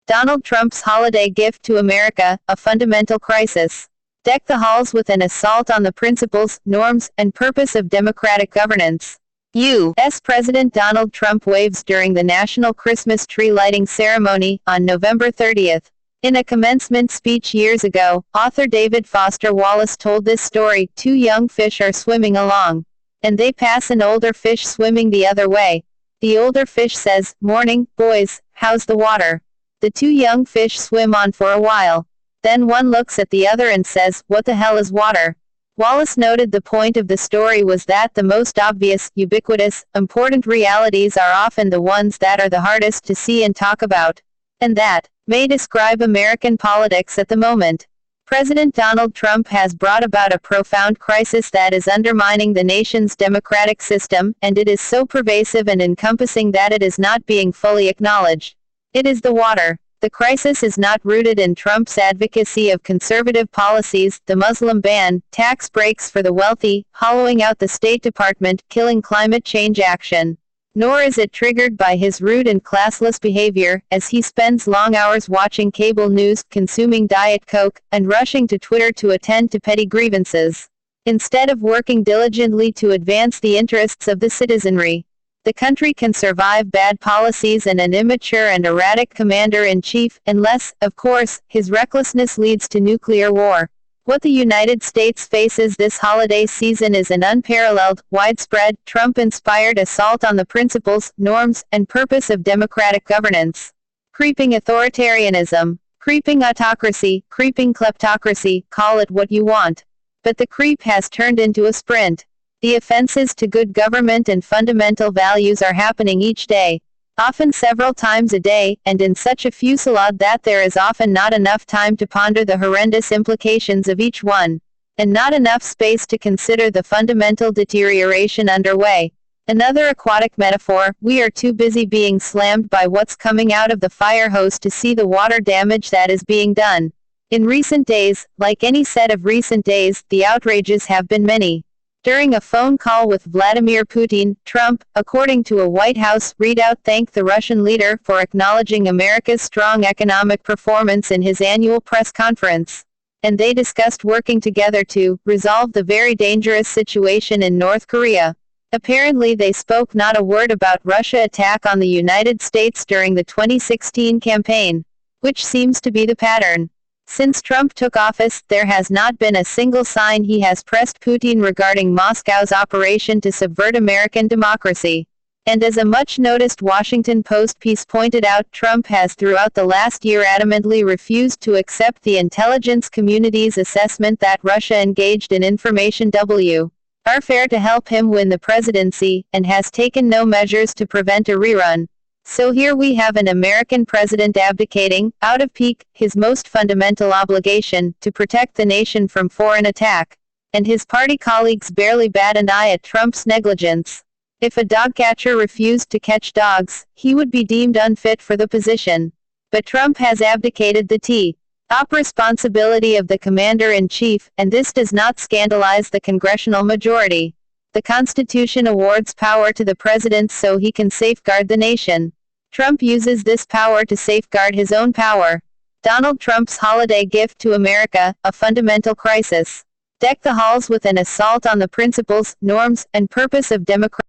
Donald Trump's holiday gift to America, a fundamental crisis. Deck the halls with an assault on the principles, norms, and purpose of democratic governance. U.S. President Donald Trump waves during the national Christmas tree lighting ceremony on November 30th. In a commencement speech years ago, author David Foster Wallace told this story. Two young fish are swimming along, and they pass an older fish swimming the other way. The older fish says, "Morning, boys, how's the water?" The two young fish swim on for a while. Then one looks at the other and says, "What the hell is water?" Wallace noted the point of the story was that the most obvious, ubiquitous, important realities are often the ones that are the hardest to see and talk about. And that may describe American politics at the moment. President Donald Trump has brought about a profound crisis that is undermining the nation's democratic system, and it is so pervasive and encompassing that it is not being fully acknowledged. It is the water. The crisis is not rooted in Trump's advocacy of conservative policies, the Muslim ban, tax breaks for the wealthy, hollowing out the State Department, killing climate change action. Nor is it triggered by his rude and classless behavior, as he spends long hours watching cable news, consuming Diet Coke, and rushing to Twitter to attend to petty grievances, instead of working diligently to advance the interests of the citizenry. The country can survive bad policies and an immature and erratic commander-in-chief, unless, of course, his recklessness leads to nuclear war. What the United States faces this holiday season is an unparalleled, widespread, Trump-inspired assault on the principles, norms, and purpose of democratic governance. Creeping authoritarianism, creeping autocracy, creeping kleptocracy, call it what you want. But the creep has turned into a sprint. The offenses to good government and fundamental values are happening each day, often several times a day, and in such a fusillade that there is often not enough time to ponder the horrendous implications of each one, and not enough space to consider the fundamental deterioration underway. Another aquatic metaphor, we are too busy being slammed by what's coming out of the fire hose to see the water damage that is being done. In recent days, like any set of recent days, the outrages have been many. During a phone call with Vladimir Putin, Trump, according to a White House readout, thanked the Russian leader for acknowledging America's strong economic performance in his annual press conference. And they discussed working together to resolve the very dangerous situation in North Korea. Apparently they spoke not a word about Russia's attack on the United States during the 2016 campaign, which seems to be the pattern. Since Trump took office, there has not been a single sign he has pressed Putin regarding Moscow's operation to subvert American democracy. And as a much-noticed Washington Post piece pointed out, Trump has throughout the last year adamantly refused to accept the intelligence community's assessment that Russia engaged in information warfare to help him win the presidency, and has taken no measures to prevent a rerun. So here we have an American president abdicating, out of pique, his most fundamental obligation, to protect the nation from foreign attack. And his party colleagues barely bat an eye at Trump's negligence. If a dog catcher refused to catch dogs, he would be deemed unfit for the position. But Trump has abdicated the top responsibility of the commander-in-chief, and this does not scandalize the congressional majority. The Constitution awards power to the president so he can safeguard the nation. Trump uses this power to safeguard his own power. Donald Trump's holiday gift to America, a fundamental crisis. Deck the halls with an assault on the principles, norms, and purpose of democracy.